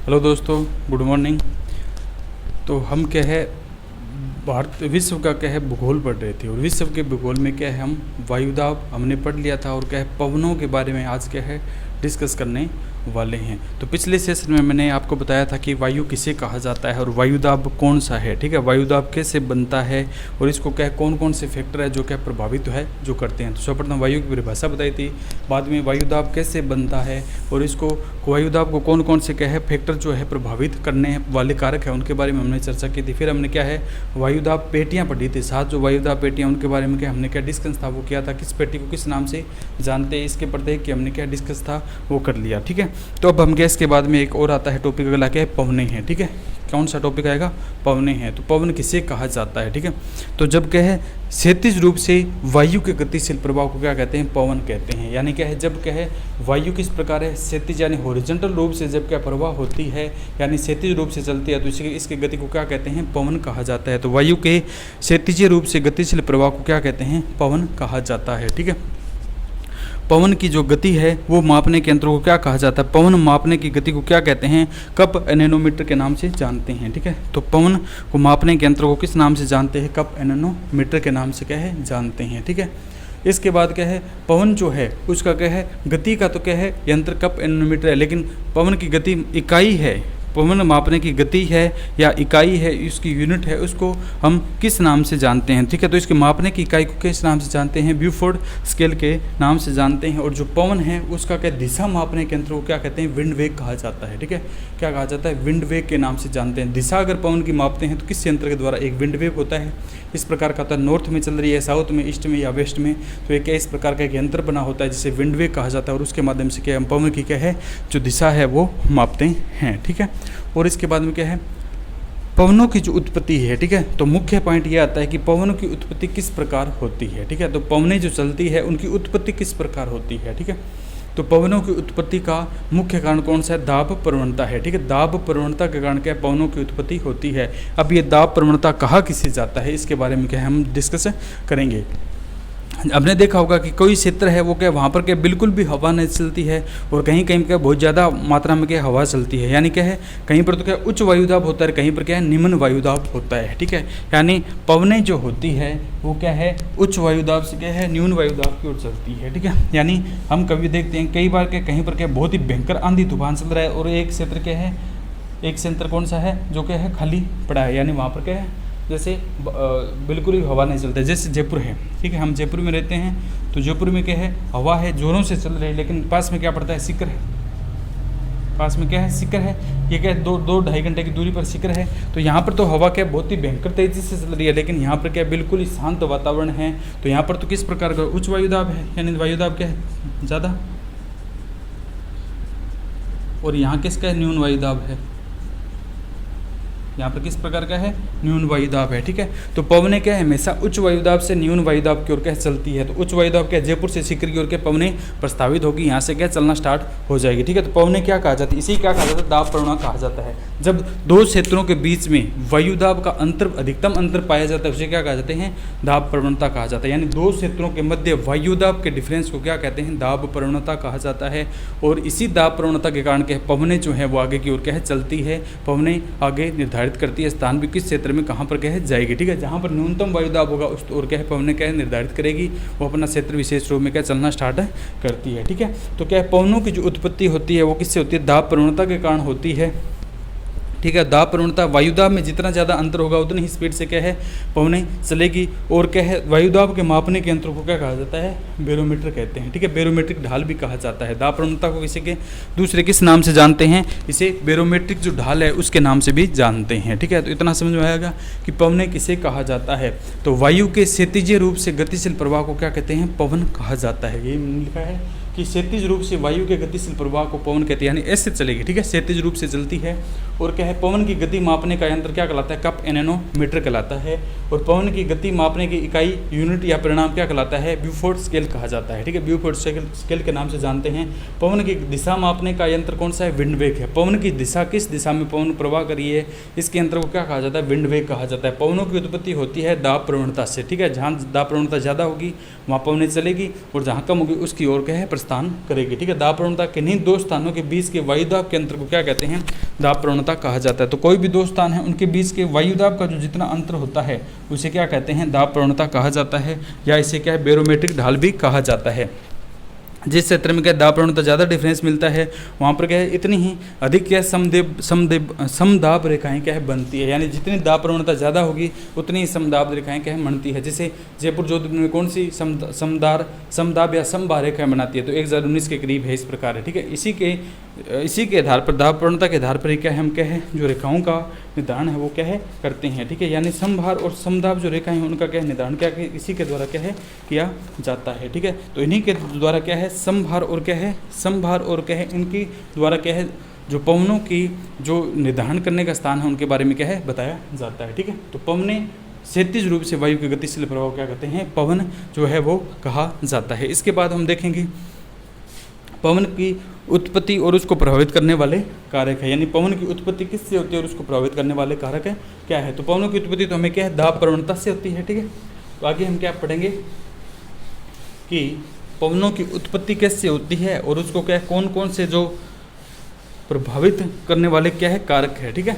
Hello दोस्तों, good morning. तो हम क्या है भारत विश्व का क्या है भूगोल पढ़ रहे थे, और विश्व के भूगोल में क्या है हम वायुदाब हमने पढ़ लिया था, और क्या है पवनों के बारे में आज क्या है डिस्कस करने वाले हैं। तो पिछले सेशन में मैंने आपको बताया था कि वायु किसे कहा जाता है और वायुदाब कौन सा है, ठीक है। वायुदाब कैसे बनता है और इसको क्या कौन कौन से फैक्टर है जो क्या प्रभावित है जो करते हैं। तो सर्वप्रथम वायु की परिभाषा बताई थी, बाद में वायुदाब कैसे बनता है और इसको वायुदाब को कौन कौन से क्या है फैक्टर जो है प्रभावित करने वाले कारक है उनके बारे में हमने चर्चा की थी। फिर हमने क्या है वायुदाब पेटियाँ पढ़ी थी, साथ जो वायुदाब पेटियाँ उनके बारे में क्या हमने क्या डिस्कस था वो किया था, किस पेटी को किस नाम से जानते हैं इसके प्रत्येक कि हमने क्या डिस्कस था वो कर लिया, ठीक है। तो अब हम गैस के बाद में एक और आता है टॉपिक अगला क्या है पवने हैं, ठीक है। कौन सा टॉपिक आएगा? पवने हैं। तो पवन किसे कहा जाता है, ठीक है। तो जब क्या है क्षैतिज रूप से वायु के गतिशील प्रभाव को क्या कहते हैं? पवन कहते हैं। यानी क्या है जब क्या है वायु किस प्रकार है क्षैतिज यानी हॉरिजॉन्टल रूप से जब क्या प्रवाह होती है यानी क्षैतिज रूप से चलती है तो इसके गति को क्या कहते हैं? पवन कहा जाता है। तो वायु के क्षैतिज रूप से गतिशील प्रभाव को क्या कहते हैं? पवन कहा जाता है, ठीक है। पवन की जो गति है वो मापने के यंत्रों को क्या कहा जाता है? पवन मापने की गति को क्या कहते हैं? कप एनेनोमीटर के नाम से जानते हैं, ठीक है। तो पवन को मापने के यंत्रों को किस नाम से जानते हैं? कप एनेनोमीटर के नाम से क्या है जानते हैं, ठीक है। इसके बाद क्या है पवन जो है उसका क्या है गति का तो क्या है यंत्र कप एनेनोमीटर है, लेकिन पवन की गति इकाई है, पवन मापने की गति है या इकाई है, उसकी यूनिट है, उसको हम किस नाम से जानते हैं, ठीक है। तो इसके मापने की इकाई को किस नाम से जानते हैं? ब्यूफोर्ड स्केल के नाम से जानते हैं। और जो पवन है उसका क्या दिशा मापने के यंत्र को क्या कहते हैं? विंड वेग कहा जाता है, ठीक है। क्या कहा जाता है? विंड वेग के नाम से जानते हैं। दिशा अगर पवन की मापते हैं तो किस यंत्र के द्वारा? एक विंड वेग होता है, इस प्रकार का होता है, नॉर्थ में चल रही है, साउथ में, ईस्ट में या वेस्ट में, तो एक इस प्रकार का एक यंत्र बना होता है जिसे विंड वेग कहा जाता है, और उसके माध्यम से क्या हम पवन की क्या है जो दिशा है वो मापते हैं, ठीक है। और इसके बाद में क्या है पवनों की जो उत्पत्ति है, ठीक है। तो मुख्य पॉइंट ये आता है कि पवनों की उत्पत्ति किस प्रकार होती है, ठीक है। तो पवनें जो चलती है उनकी उत्पत्ति किस प्रकार होती है, ठीक है। तो पवनों की उत्पत्ति का मुख्य कारण कौन सा है? दाब प्रवणता है, ठीक है। दाब प्रवणता के कारण क्या पवनों की उत्पत्ति होती है। अब ये दाब प्रवणता कहाँ किसे जाता है इसके बारे में क्या हम डिस्कस करेंगे। आपने देखा होगा कि कोई क्षेत्र है वो क्या वहाँ पर क्या बिल्कुल भी हवा नहीं चलती है, और कहीं कहीं क्या बहुत ज़्यादा मात्रा में क्या हवा चलती है। यानी क्या है कहीं पर तो क्या उच्च वायुदाब होता है, कहीं पर क्या है निम्न वायुदाब होता है, ठीक है। यानी पवनें जो होती है वो क्या है उच्च वायुदाब से क्या है न्यून वायुदाब की ओर चलती है, ठीक है। यानी हम कभी देखते हैं कई बार क्या कहीं पर क्या बहुत ही भयंकर आंधी तूफान चल रहा है और एक क्षेत्र क्या है, एक क्षेत्र कौन सा है जो क्या है खाली पड़ा है, यानी वहाँ पर क्या है जैसे बिल्कुल ही हवा नहीं चलता है। जैसे जयपुर है, ठीक है, हम जयपुर में रहते हैं तो जयपुर में क्या है हवा है जोरों से चल रही है, लेकिन पास में क्या पड़ता है? सिकर है। पास में क्या है? सिकर है। ये क्या है 2-2-2.5 घंटे की दूरी पर सिकर है। तो यहाँ पर तो हवा क्या बहुत ही भयंकर तेजी से चल रही है, लेकिन यहाँ पर क्या बिल्कुल ही शांत वातावरण है। तो यहाँ पर तो किस प्रकार का उच्च वायुदाब है, यानी वायुदाब क्या है ज़्यादा, और यहाँ किसका है न्यून वायुदाब है, यहाँ पर किस प्रकार का है न्यून वायुदाब है, ठीक है। तो पवनें क्या है हमेशा उच्च वायुदाब से न्यून वायुदाब की ओर क्या चलती है। तो उच्च वायुदाब क्या जयपुर से सीकर की ओर क्या पवनें प्रस्तावित होगी, यहाँ से क्या चलना स्टार्ट हो जाएगी, ठीक है। तो पवनें क्या कहा जाती है? इसी क्या कहा जाता है? दाब प्रवणता कहा जाता है। जब दो क्षेत्रों के बीच में वायुदाब का अंतर अधिकतम अंतर पाया जाता है उसे क्या कहा जाते हैं? दाब प्रवणता कहा जाता है। यानी दो क्षेत्रों के मध्य वायुदाब के डिफरेंस को क्या कहते हैं? दाब प्रवणता कहा जाता है। और इसी दाब प्रवणता के कारण क्या पवनें जो है वो आगे की ओर क्या है चलती है। पवनें आगे निर्धारित करती है स्थान भी किस क्षेत्र में कहाँ पर क्या है जाएगी, ठीक है। जहाँ पर न्यूनतम वायुदाब होगा उस और क्या है पवनें क्या है निर्धारित करेगी, वो अपना क्षेत्र विशेष रूप में क्या चलना स्टार्ट करती है, ठीक है। तो क्या है पवनों की जो उत्पत्ति होती है वो किससे होती है? दाब प्रवणता के कारण होती है, ठीक है। दाब प्रवणता वायुदाब में जितना ज़्यादा अंतर होगा उतनी ही स्पीड से क्या है पवनें चलेगी। और क्या है वायुदाब के मापने के यंत्रों को क्या कहा जाता है? बैरोमीटर कहते हैं, ठीक है। बैरोमीट्रिक ढाल भी कहा जाता है। दाब प्रवणता को किसी के दूसरे किस नाम से जानते हैं? इसे बैरोमीट्रिक जो ढाल है उसके नाम से भी जानते हैं, ठीक है। तो इतना समझ में आएगा कि पवनें किसे कहा जाता है। तो वायु के क्षैतिज रूप से गतिशील प्रवाह को क्या कहते हैं? पवन कहा जाता है। ये लिखा है कि क्षैतिज रूप से वायु के गतिशील प्रवाह को पवन कहते हैं, यानी ऐसे चलेगी, ठीक है। क्षैतिज रूप से चलती है। और क्या है पवन की गति मापने का यंत्र क्या कहलाता है? कप एनेनोमीटर कहलाता है। और पवन की गति मापने की इकाई यूनिट या परिणाम क्या कहलाता है? ब्यूफोर्ड स्केल कहा जाता है, ठीक है। ब्यूफोर्ड स्केल के नाम से जानते हैं। पवन की दिशा मापने का यंत्र कौन सा है? विंड वेग है। पवन की दिशा किस दिशा में पवन प्रवाह करी है इसके यंत्र को क्या कहा जाता है? विंड वेग कहा जाता है। पवनों की उत्पत्ति होती है दाब प्रवणता से, ठीक है। जहाँ दाब प्रवणता ज़्यादा होगी वहाँ पवनें चलेगी, और जहाँ कम होगी उसकी ओर क्या है स्थान करेगी, ठीक है। दाब प्रवणता किन्हीं दो स्थानों के बीच के वायुदाब के अंतर को क्या कहते हैं, दाब प्रवणता कहा जाता है। तो कोई भी दो स्थान है उनके बीच के वायुदाब का जो जितना अंतर होता है उसे क्या कहते हैं, दाब प्रवणता कहा जाता है, या इसे क्या है, बैरोमेट्रिक ढाल भी कहा जाता है। जिस क्षेत्र में क्या दाब प्रवणता ज़्यादा डिफरेंस मिलता है वहाँ पर क्या है, इतनी ही अधिक क्या समदाब रेखाएं क्या है बनती है, यानी जितनी दाब प्रवणता ज़्यादा होगी उतनी ही समदाब रेखाएं क्या है बनती है। जैसे जयपुर जोधपुर में कौन सी समदाब या समबार रेखाएं बनाती है, तो 1019 के करीब है, इस प्रकार है, ठीक है। इसी के आधार पर दाब प्रवणता के आधार पर ही क्या है, हम क्या है जो रेखाओं का निर्धारण है वो क्या है करते हैं, ठीक है। यानी समभार और समदाब जो रेखाएं हैं उनका क्या है निर्धारण क्या है इसी के द्वारा क्या है किया जाता है, ठीक है। तो इन्हीं के द्वारा क्या है समभार और क्या है इनकी द्वारा क्या है जो पवनों की जो निर्धारण करने का स्थान है उनके बारे में क्या है बताया जाता है, ठीक है। तो पवने क्षैतिज रूप से वायु के गतिशील प्रभाव क्या कहते हैं, पवन जो है वो कहा जाता है। इसके बाद हम देखेंगे पवन की उत्पत्ति और उसको प्रभावित करने वाले कारक है, यानी पवन की उत्पत्ति किससे होती है और उसको प्रभावित करने वाले कारक है क्या है। तो पवनों की उत्पत्ति तो हमें क्या है दाब प्रवणता से होती है, ठीक है। तो आगे हम क्या पढ़ेंगे कि पवनों की उत्पत्ति कैसे होती है और उसको क्या कौन कौन से जो प्रभावित करने वाले क्या है कारक है, ठीक है।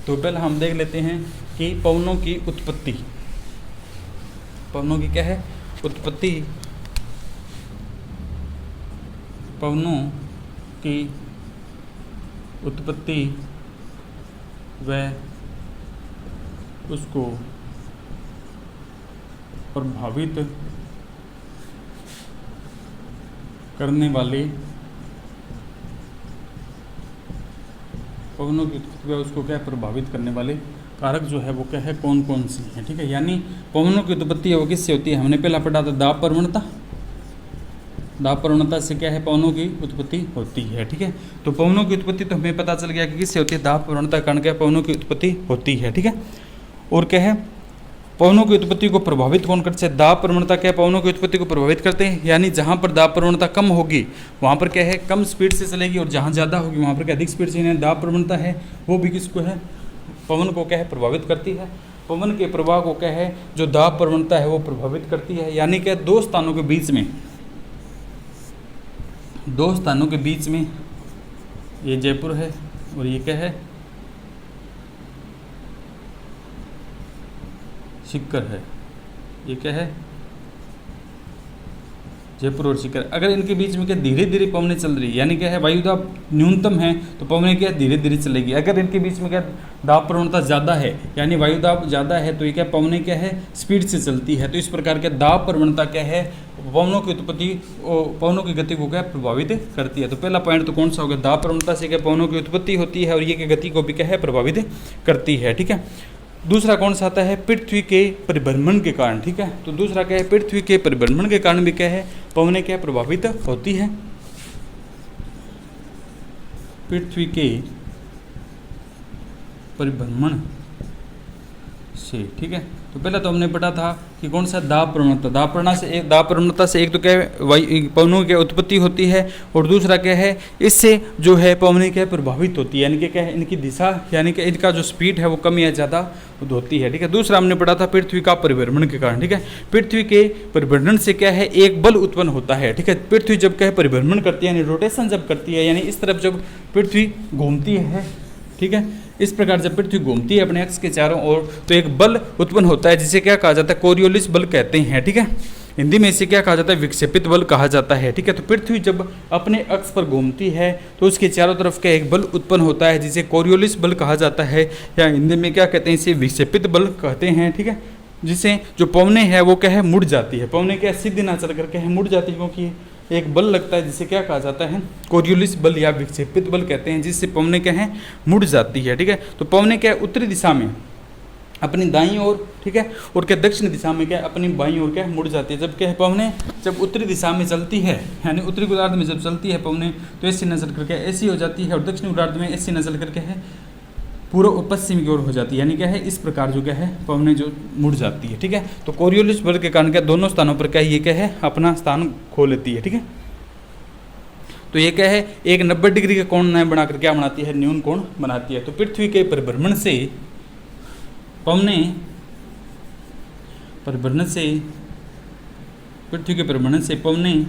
तो पहले हम देख लेते हैं कि पवनों की उत्पत्ति, पवनों की क्या है उत्पत्ति, पवनों की उत्पत्ति व उसको प्रभावित करने वाले, पवनों की उत्पत्ति व उसको क्या प्रभावित करने वाले कारक जो है वो क्या है कौन कौन सी है, ठीक है। यानी पवनों की उत्पत्ति है वो किससे होती है, हमने पहला पढ़ा था दाब प्रवणता, दाब प्रवणता से क्या है पवनों की उत्पत्ति होती है, ठीक है। तो पवनों की उत्पत्ति तो हमें पता चल गया कि किससे होती है, दाब प्रवणता के कारण क्या पवनों की उत्पत्ति होती है, ठीक है। और क्या है पवनों की उत्पत्ति को प्रभावित कौन करते हैं, दाब प्रवणता क्या है पवनों की उत्पत्ति को प्रभावित करते हैं, यानी जहाँ पर दाब प्रवणता कम होगी वहाँ पर क्या है कम स्पीड से चलेगी और जहाँ ज़्यादा होगी वहाँ पर क्या अधिक स्पीड से, दाब प्रवणता है वो भी किसको है पवन को क्या है प्रभावित करती है। पवन के प्रवाह को क्या है जो दाब प्रवणता है वो प्रभावित करती है, यानी क्या दो स्थानों के बीच में ये जयपुर है और ये क्या है सीकर है, ये क्या है जयपुर और सीकर। अगर इनके बीच में क्या धीरे धीरे पवनें चल रही है, यानी क्या है वायुदाब न्यूनतम है तो पवनें क्या धीरे धीरे चलेगी। अगर इनके बीच में क्या दाब प्रवणता ज़्यादा है यानी वायुदाब ज़्यादा है तो ये क्या पवनें क्या है स्पीड से चलती है। तो इस प्रकार क्या दाब प्रवणता क्या है पवनों की उत्पत्ति पवनों की गति को क्या प्रभावित करती है। तो पहला पॉइंट तो कौन सा हो गया, दाब प्रवणता से क्या पवनों की उत्पत्ति होती है और ये क्या गति को भी क्या है प्रभावित करती है, ठीक है। दूसरा कौन सा आता है पृथ्वी के परिभ्रमण के कारण, ठीक है। तो दूसरा क्या है पृथ्वी के परिभ्रमण के कारण भी क्या है पवनें क्या प्रभावित होती है, पृथ्वी के परिभ्रमण से, ठीक है। तो पहला तो हमने पढ़ा था कि कौन सा दाब प्रवणता, दाब प्रवणता से एक तो क्या है पवनों की उत्पत्ति होती है और दूसरा क्या है इससे जो है पवनें क्या प्रभावित होती है, यानी कि क्या है इनकी दिशा यानी कि इनका जो स्पीड है वो कम या ज़्यादा होती है, ठीक है। दूसरा हमने पढ़ा था पृथ्वी का परिभ्रमण के कारण, ठीक है। पृथ्वी के परिभ्रमण से क्या है एक बल उत्पन्न होता है, ठीक है। पृथ्वी जब क्या है परिभ्रमण करती है यानी रोटेशन जब करती है, यानी इस तरफ जब पृथ्वी घूमती है, ठीक है, इस प्रकार जब पृथ्वी घूमती है अपने अक्ष के चारों ओर तो एक बल उत्पन्न होता है जिसे क्या कहा जाता है कोरियोलिस बल कहते हैं, ठीक है। हिंदी में इसे क्या कहा जाता है विक्षेपित बल कहा जाता है, ठीक है। तो पृथ्वी जब अपने अक्ष पर घूमती है तो उसके चारों तरफ का एक बल उत्पन्न होता है जिसे कोरियोलिस बल कहा जाता है, या हिंदी में क्या कहते हैं इसे विक्षेपित बल कहते हैं, ठीक है। जिसे जो पवनें है वो क्या है मुड़ जाती है, पवनें क्या सीधी ना चल करके है मुड़ जाती है क्योंकि एक बल लगता है जिसे क्या कहा जाता है कोरियोलिस बल या विक्षेपित बल कहते हैं, जिससे पवनें क्या है मुड़ जाती है, ठीक है। तो पवनें क्या उत्तरी दिशा में अपनी दाईं ओर, ठीक है, और क्या दक्षिण दिशा में क्या अपनी बाईं ओर क्या मुड़ जाती है। जब क्या है पवनें जब उत्तरी दिशा में चलती है यानी उत्तरी गोलार्ध में जब चलती है पवनें तो ऐसी नजल करके ऐसी हो जाती है और दक्षिणी गोलार्ध में ऐसी नजल करके है पूर्व पश्चिम की ओर हो जाती है, यानी क्या है इस प्रकार जो क्या है पवनें जो मुड़ जाती है, ठीक है। तो कोरियोलिस बल के कारण क्या दोनों स्थानों पर क्या ये क्या है अपना स्थान खो लेती है, ठीक है। तो ये क्या है एक 90 डिग्री का कोण न बनाकर क्या बनाती है न्यून कोण बनाती है। तो पृथ्वी के परिभ्रमण से पवनें पृथ्वी के परिभ्रमण से पवनें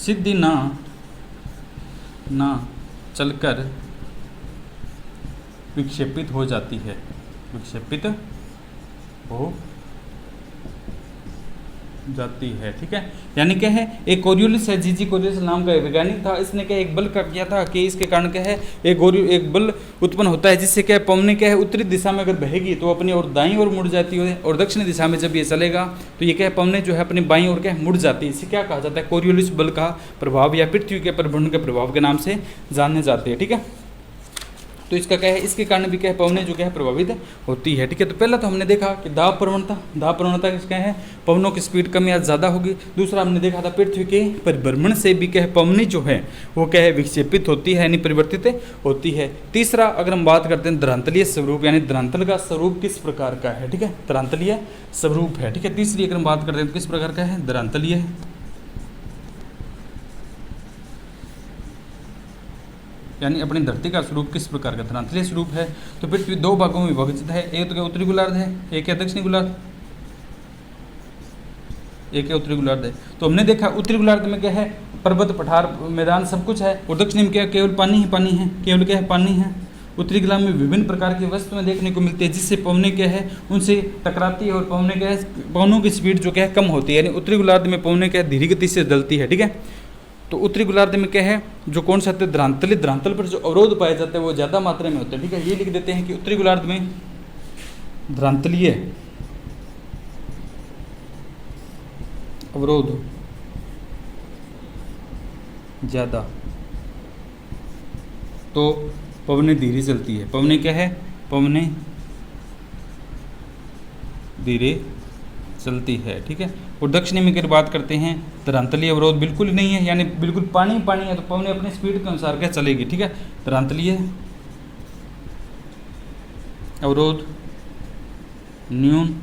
सीधी ना चलकर विक्षेपित हो जाती है, विक्षेपित हो जाती है। ठीक है, यानी क्या है, एक कोरियोलिस है, जीजी कोरियोलिस नाम का वैज्ञानिक था, इसने क्या एक बल का किया था कि इसके कारण क्या है एक बल उत्पन्न होता है जिससे क्या पवने क्या है उत्तरी दिशा में अगर बहेगी तो अपनी और दाईं ओर मुड़ जाती है, और दक्षिणी दिशा में जब ये चलेगा तो ये क्या है पवने जो है अपनी बाईं ओर क्या मुड़ जाती है। इसे क्या कहा जाता है, कोरियोलिस बल का प्रभाव या पृथ्वी के परिभ्रमण के प्रभाव के नाम से जाने जाते हैं। ठीक है, तो इसका क्या है, इसके कारण भी क्या है पवनें जो क्या है प्रभावित होती है। ठीक है, तो पहला तो हमने देखा कि दाब प्रवणता क्या है, पवनों की स्पीड कम या ज़्यादा होगी। दूसरा हमने देखा था पृथ्वी के परिभ्रमण से भी क्या है पवनें जो है वो क्या है विक्षेपित होती है यानी परिवर्तित होती है। तीसरा अगर हम बात करते हैं द्रांतलीय स्वरूप, यानी द्रांतल का स्वरूप किस प्रकार का है। ठीक है, द्रांतलीय स्वरूप है। ठीक है, तीसरी अगर हम बात करते हैं तो किस प्रकार का है, द्रांतलीय यानी अपनी धरती का स्वरूप किस प्रकार का द्रांतलीय स्वरूप है। तो पृथ्वी दो भागों में विभाजित है, एक तो क्या उत्तरी गोलार्ध है, एक है दक्षिणी गोलार्ध, एक है उत्तरी गोलार्ध है। तो हमने देखा उत्तरी गोलार्ध में क्या है पर्वत पठार मैदान सब कुछ है, और दक्षिणी में क्या केवल पानी ही पानी है, केवल क्या है पानी है। उत्तरी गोलार्ध में विभिन्न प्रकार की वस्तुएं देखने को मिलती है जिससे पवनें क्या है उनसे टकराती है, और पवनें क्या है पवनों की स्पीड जो क्या है कम होती है, यानी उत्तरी गोलार्ध में पवनें क्या है धीरे गति से चलती है। ठीक है, तो उत्तरी गोलार्ध में क्या है जो कौन सा द्रांतल पर जो अवरोध पाए जाते हैं वो ज़्यादा मात्रा में होते हैं। ठीक है, ये लिख देते हैं कि उत्तरी गोलार्ध में द्रांतलीय अवरोध ज़्यादा, तो पवनें धीरे चलती है। पवनें क्या है, पवनें धीरे चलती है। ठीक है, और दक्षिणी में अगर बात करते हैं द्रांतलीय अवरोध बिल्कुल नहीं है, यानी बिल्कुल पानी पानी है, तो पवनें अपनी स्पीड के अनुसार क्या चलेगी। ठीक है, द्रांतलीय अवरोध न्यून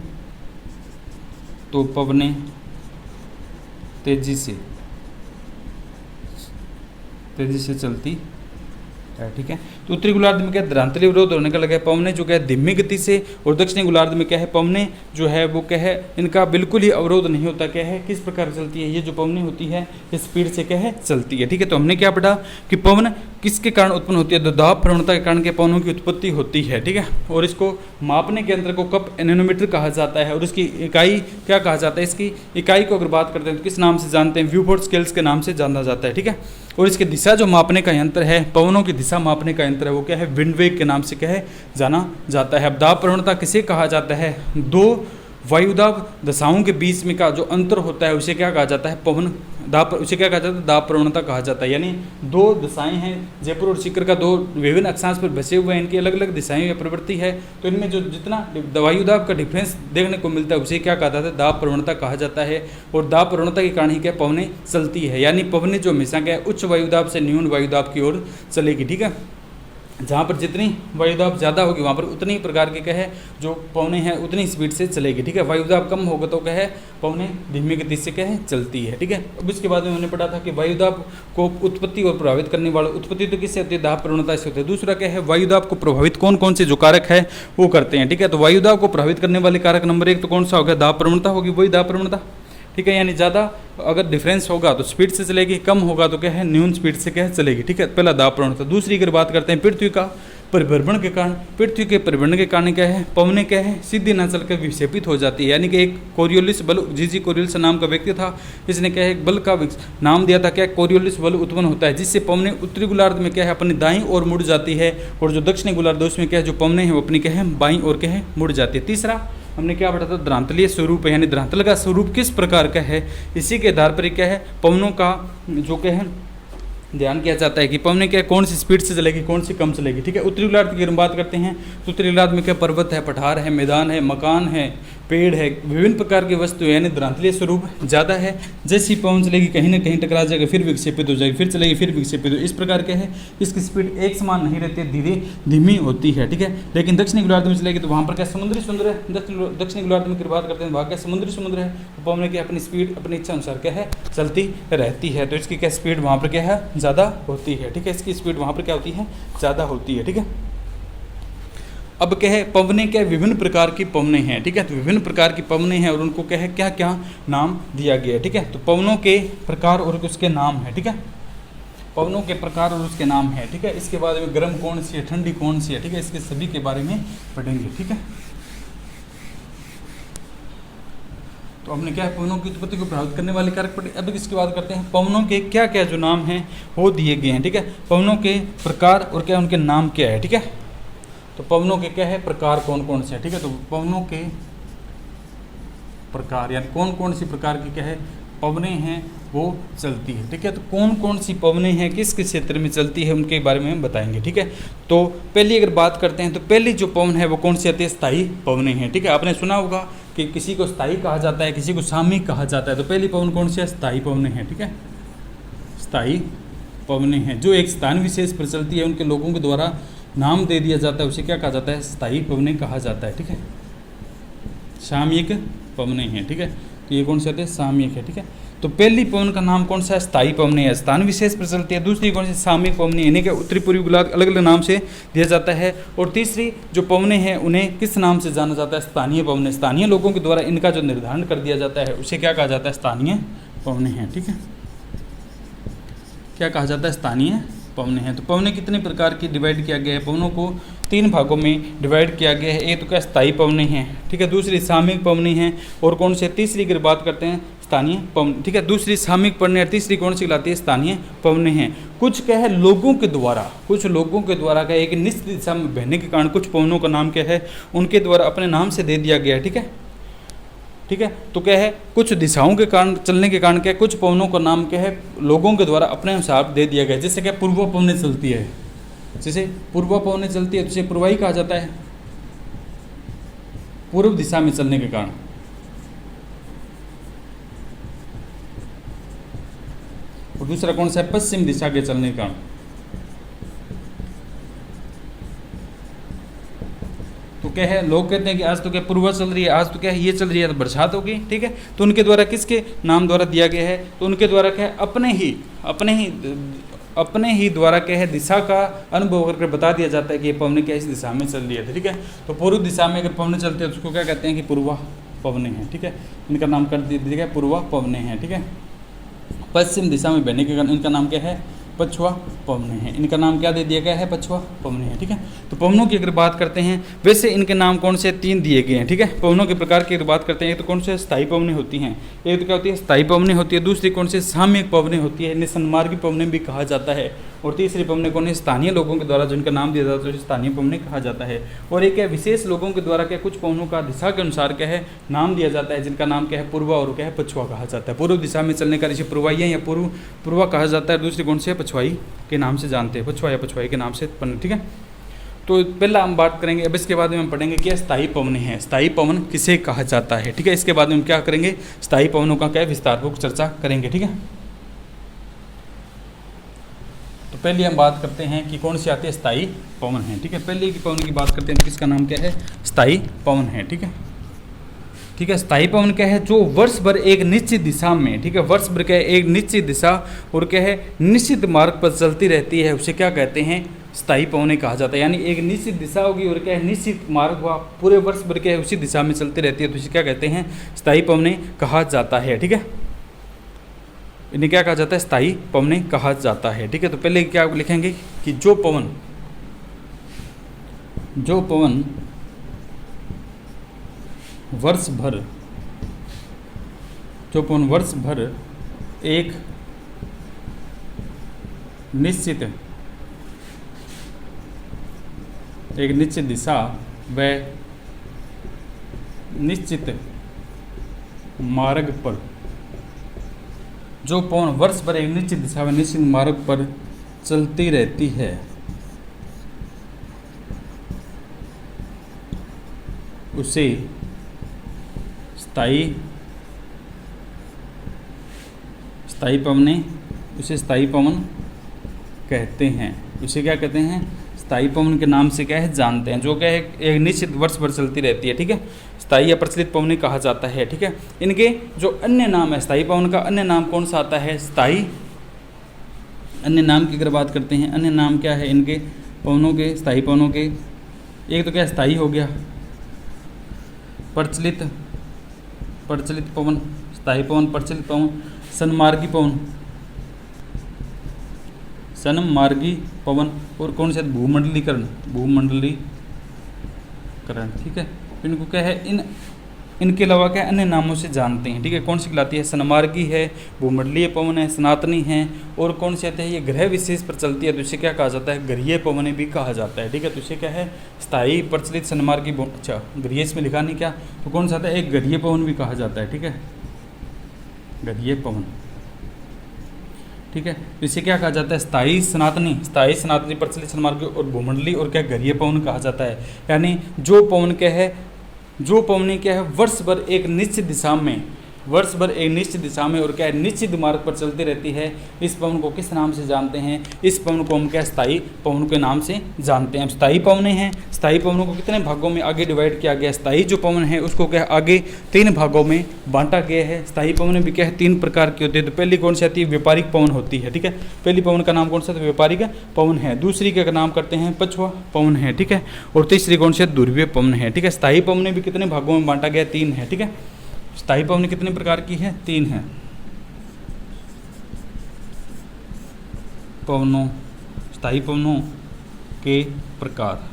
तो पवनें तेजी से चलती है। ठीक है, तो उत्तरी गोलार्ध में क्या द्रांतलीय अवरोध होने का लगा है, पवनें जो क्या है धीमी गति से, और दक्षिणी गोलार्ध में क्या है पवनें जो है वो क्या है इनका बिल्कुल ही अवरोध नहीं होता, क्या है किस प्रकार चलती है, ये जो पवनें होती है इस स्पीड से क्या है चलती है। ठीक है, तो हमने क्या पढ़ा कि पवन किसके कारण उत्पन्न होती है, तो दाब प्रवणता के कारण के पवनों की उत्पत्ति होती है। ठीक है, और इसको मापने के यंत्र को कप एनेमोमीटर कहा जाता है, और इसकी इकाई क्या कहा जाता है, इसकी इकाई को अगर बात करते हैं तो किस नाम से जानते हैं, व्यूफोर्ड स्केल्स के नाम से जाना जाता है। ठीक है, और इसकी दिशा जो मापने का यंत्र है, पवनों की दिशा मापने का यंत्र है, वो क्या है विंड वेग के नाम से क्या है जाना जाता है। अब दाब प्रवणता किसे कहा जाता है, दो वायुदाब दशाओं के बीच में का जो अंतर होता है उसे क्या कहा जाता है, पवन दाब, उसे क्या कहा जाता है, दाब प्रवणता कहा जाता है। यानी दो दिशाएं हैं, जयपुर और सीकर का दो विभिन्न अक्षांश पर बसे हुए हैं, इनकी अलग अलग दिशाएं या प्रवृत्ति है, तो इनमें जो जितना वायुदाब का डिफरेंस देखने को मिलता है उसे क्या कहा जाता है, दाब प्रवणता कहा जाता है। और दाब प्रवणता के कारण ही क्या पवनें चलती है, यानी पवनें जो हमेशा क्या उच्च वायुदाब से न्यून वायुदाब की ओर चलेगी। ठीक है, जहाँ पर जितनी वायुदाब ज़्यादा होगी वहाँ पर उतनी प्रकार के क्या है जो पवनें हैं उतनी स्पीड से चलेगी। ठीक है, वायुदाब कम होगा तो क्या है पवनें धीमी गति से क्या है चलती है। ठीक है, अब इसके बाद में हमने पढ़ा था कि वायुदाब को उत्पत्ति और प्रभावित करने वाला, उत्पत्ति तो किससे होती है, दाब प्रवणता से होती है। दूसरा क्या है, वायुदाब को प्रभावित कौन कौन से जो कारक है वो करते हैं। ठीक है, तो वायुदाब को प्रभावित करने वाले कारक नंबर 1 तो कौन सा होगा, दाब प्रवणता होगी, वही दाब प्रवणता। ठीक है, यानी ज़्यादा अगर डिफरेंस होगा तो स्पीड से चलेगी, कम होगा तो क्या है न्यून स्पीड से क्या है चलेगी। ठीक है, पहला दाब प्रवणता। दूसरी अगर बात करते हैं पृथ्वी का परिभ्रमण के कारण, पृथ्वी के परिभ्रमण के कारण क्या है पवनें क्या है सीधी न चलकर विक्षेपित हो जाती है। यानी कि एक कोरियोलिस बल, जीजी कोरियोलिस नाम का व्यक्ति था, इसने क्या है एक बल का नाम दिया था, क्या कोरियोलिस बल उत्पन्न होता है जिससे पवनें उत्तरी गोलार्ध में क्या है अपनी दाईं ओर मुड़ जाती है, और जो दक्षिणी गोलार्ध उसमें क्या है जो पवनें हैं वो अपनी क्या है बाईं ओर क्या है मुड़ जाती है। तीसरा हमने क्या पढ़ा था, द्रांतलीय स्वरूप है, यानी द्रांतल का स्वरूप किस प्रकार का है, इसी के आधार पर क्या है पवनों का जो क्या है ध्यान किया जाता है कि पवनें क्या कौन सी स्पीड से चलेगी, कौन सी कम चलेगी। ठीक है, उत्तरी गोलार्ध की हम बात करते हैं तो उत्तरी गोलार्ध में क्या पर्वत है, पठार है, मैदान है, मकान है, पेड़ है, विभिन्न प्रकार की वस्तु है, यानी द्रांतलीय स्वरूप ज़्यादा है। जैसी पवन चलेगी कहीं ना कहीं टकरा जाएगा, फिर विक्षेपित हो जाएगी, फिर चलेगी फिर विक्षेपित हो, इस प्रकार क्या है इसकी स्पीड एक समान नहीं रहती है, धीरे धीमी होती है। ठीक है, लेकिन दक्षिणी गोलार्ध में चलेगी तो वहाँ पर क्या समुद्री समुद्र है, दक्षिणी गोलार्ध में बात करते हैं वहाँ क्या समुद्री समुद्र है, तो पवनें क्या अपनी स्पीड अपनी इच्छा अनुसार क्या है चलती रहती है, तो इसकी क्या स्पीड वहाँ पर क्या है ज़्यादा होती है। ठीक है, इसकी स्पीड वहाँ पर क्या होती है ज़्यादा होती है। ठीक है, अब क्या है, पवने क्या विभिन्न प्रकार की पवने हैं, ठीक है। तो विभिन्न प्रकार की पवने हैं और उनको क्या है, क्या क्या नाम दिया गया है, ठीक है। तो पवनों के प्रकार और उसके नाम है, ठीक है। पवनों के प्रकार और उसके नाम है, ठीक है। इसके बाद में गर्म कौन सी है, ठंडी कौन सी है, ठीक है। इसके सभी के बारे में पढ़ेंगे, ठीक है। तो हमने क्या है, पवनों की उत्पत्ति को प्रभावित करने वाले कारक पढ़े। अब इसकी बात करते हैं पवनों के क्या क्या जो नाम हैं वो दिए गए हैं, ठीक है। पवनों के प्रकार और क्या उनके नाम क्या है, ठीक है। तो पवनों के क्या है, प्रकार कौन कौन से हैं, ठीक है। तो पवनों के प्रकार यानी कौन कौन सी प्रकार की क्या है पवने हैं वो चलती है, ठीक है। तो कौन कौन सी पवने हैं, किस किस क्षेत्र में चलती है, उनके बारे में हम बताएंगे, ठीक है। तो पहली अगर बात करते हैं तो पहली जो पवन है वो कौन सी आती है, स्थायी पवने हैं, ठीक है। आपने सुना होगा कि किसी को स्थायी कहा जाता है, किसी को सामयिक कहा जाता है। तो पहली पवन कौन सी है, स्थायी पवने हैं, ठीक है। स्थायी पवने हैं जो एक स्थान विशेष पर चलती है, उनके लोगों के द्वारा नाम दे दिया जाता है, उसे क्या कहा जाता है, स्थायी पवने कहा जाता है, ठीक है। सामयिक पवने हैं, ठीक है। तो ये कौन से आते हैं, सामयिक है, ठीक है। तो पहली पवन का नाम कौन सा है, स्थायी पवने है, स्थान विशेष पर चलती है। दूसरी कौन सी, सामयिक पवने, इन्हें क्या उत्तरी पूर्वी गोलार्ध अलग अलग नाम से दिया जाता है। और तीसरी जो पवने हैं उन्हें किस नाम से जाना जाता है, स्थानीय पवने। स्थानीय लोगों के द्वारा इनका जो निर्धारण कर दिया जाता है उसे क्या कहा जाता है, स्थानीय पवने हैं, ठीक है। क्या कहा जाता है, स्थानीय पवने हैं। तो पवने कितने प्रकार की डिवाइड किया गया है, पवनों को 3 भागों में डिवाइड किया गया है। एक तो क्या स्थायी पवने हैं, ठीक है। दूसरी सामयिक पवने हैं और कौन से, तीसरी की बात करते हैं स्थानीय पवन, ठीक है। दूसरी सामयिक पवने, तीसरी कौन सी कहलाती है, स्थानीय पवने हैं। कुछ क्या है लोगों के द्वारा, कुछ लोगों के द्वारा क्या है एक निश्चित दिशा में बहने के कारण कुछ पवनों का नाम क्या है उनके द्वारा अपने नाम से दे दिया गया है, ठीक है, ठीक है। तो क्या है कुछ दिशाओं के कारण चलने के कारण क्या है कुछ पवनों का नाम क्या है लोगों के द्वारा अपने अनुसार दे दिया गया है। जैसे क्या पूर्व पवने चलती है, जैसे पूर्व पवने चलती है तो उसे पूर्वाई कहा जाता है, पूर्व दिशा में चलने के कारण। और दूसरा कौन सा है, पश्चिम दिशा के चलने के कारण। तो क्या है लोग कहते हैं कि आज तो क्या पूर्वा चल रही है, आज तो क्या है ये चल रही है तो बरसात होगी, ठीक है। तो उनके द्वारा किसके नाम द्वारा दिया गया है, तो उनके द्वारा क्या है अपने ही द्वारा क्या है दिशा का अनुभव करके बता दिया जाता है कि ये पवने क्या इस दिशा में चल रही है, ठीक है। तो पूर्व दिशा में अगर पवने चलते हैं तो उसको क्या कहते हैं कि पूर्वा पवने हैं, ठीक है। इनका नाम कर दिया गया पूर्वा पवने हैं, ठीक है। पश्चिम दिशा में बहने के कारण इनका नाम क्या है, पछुआ पवने हैं। इनका नाम क्या दे दिया गया है, पछुआ पवने हैं, ठीक है। तो पवनों की अगर बात करते हैं वैसे इनके नाम कौन से 3 दिए गए हैं, ठीक है। पवनों के प्रकार की अगर बात करते हैं एक तो कौन से स्थायी पवने होती हैं, एक तो क्या होती है स्थायी पवने होती है, दूसरी कौन से सामयिक पवने होती है, इन्हें सन्मार्गी पवने भी कहा जाता है। और तीसरी पवने कौन है, स्थानीय लोगों के द्वारा जिनका नाम दिया जाता है उसे स्थानीय पवने कहा जाता है। और एक है विशेष लोगों के द्वारा क्या कुछ पवनों का दिशा के अनुसार क्या है नाम दिया जाता है, जिनका नाम क्या है पूर्वा और क्या है पछुआ कहा जाता है। पूर्व दिशा में चलने का इसे पूर्वाइया या पूर्वा कहा जाता है। दूसरी कौन सी है, पछुआई के नाम से जानते हैं, पछुआ या पछुआई के नाम से, ठीक है। तो पहला हम बात करेंगे, अब इसके बाद में हम पढ़ेंगे क्या स्थायी पवने हैं, स्थायी पवन किसे कहा जाता है, ठीक है। इसके बाद में हम क्या करेंगे, स्थायी पवनों का क्या विस्तारपूर्वक चर्चा करेंगे, ठीक है। तो पहले हम बात करते हैं कि कौन सी आती है, स्थायी पवन है, ठीक है। पहले की पवन की बात करते हैं तो किसका नाम क्या है, स्थायी पवन है, ठीक है, ठीक है। स्थायी पवन क्या है, जो वर्ष भर एक निश्चित दिशा में, ठीक है, वर्ष भर क्या है एक निश्चित दिशा और क्या है निश्चित मार्ग पर चलती रहती है, उसे क्या कहते हैं, स्थायी पवने कहा जाता है। यानी एक निश्चित दिशा होगी और क्या है निश्चित मार्ग हुआ पूरे वर्ष भर क्या है उसी दिशा में चलती रहती है, तो इसे क्या कहते हैं, स्थायी पवने कहा जाता है, ठीक है। इन्हें क्या कहा जाता है, स्थायी पवने कहा जाता है, ठीक है। तो पहले क्या लिखेंगे कि जो पवन वर्ष भर एक निश्चित दिशा व निश्चित मार्ग पर, जो पवन वर्ष भर एक निश्चित दिशा व निश्चित मार्ग पर चलती रहती है उसे स्थायी पवन कहते हैं। उसे क्या कहते हैं, स्थायी पवन के नाम से क्या है जानते हैं, जो क्या है एक निश्चित वर्ष भर चलती रहती है, ठीक है। स्थायी या प्रचलित पवने कहा जाता है, ठीक है। इनके जो अन्य नाम है, स्थायी पवन का अन्य नाम कौन सा आता है, अन्य नाम की अगर बात करते हैं, अन्य नाम क्या है इनके पवनों के, स्थायी पवनों के, एक तो क्या स्थायी हो गया, प्रचलित पवन, स्थायी पवन, प्रचलित पवन, सन्मार्गी पवन, और कौन सा भूमंडलीकरण, ठीक है। इनको क्या है, इनके अलावा क्या अन्य नामों से जानते हैं, ठीक है। कौन सी कहलाती है, सन्मार्गी है, भूमंडलीय पवन है, सनातनी है, और कौन से आते हैं, ये ग्रह विशेष पर चलती है तो इसे क्या कहा जाता है, ग्रहीय पवन भी कहा जाता है, ठीक है। तो इसे क्या है, स्थायी, प्रचलित, सन्मार्गी, अच्छा ग्रहीय इसमें लिखा नहीं क्या, तो कौन सा आता है, एक ग्रहीय पवन भी कहा जाता है, ठीक है, ग्रहीय पवन, ठीक है। तो इसे क्या कहा जाता है, स्थायी सनातनी, प्रचलित, सन्मार्गी और भूमंडली, और क्या ग्रहीय पवन कहा जाता है। यानी जो पवन क्या है, वर्ष भर एक निश्चित दिशा में और क्या है, निश्चित मार्ग पर चलती रहती है, इस पवन को किस नाम से जानते हैं, इस पवन को हम क्या स्थायी पवन के नाम से जानते हैं। स्थायी पवनें हैं, स्थायी पवनों को कितने भागों में आगे डिवाइड किया गया, स्थायी जो पवन है उसको क्या आगे 3 भागों में बांटा गया है। स्थायी पवनें भी क्या है 3 प्रकार की होती है। तो पहली कौन सी आती है, व्यापारिक पवन होती है, ठीक है। पहली पवन का नाम कौन सा, तो व्यापारिक पवन है। दूसरी का नाम करते हैं पछुआ पवन है, ठीक है। और तीसरी कौन सी, ध्रुवीय पवन है, ठीक है। स्थायी पवनें भी कितने भागों में बांटा गया, 3 है, ठीक है। स्थायी पवन कितने प्रकार की है, 3 है। स्थायी पवनों के प्रकार,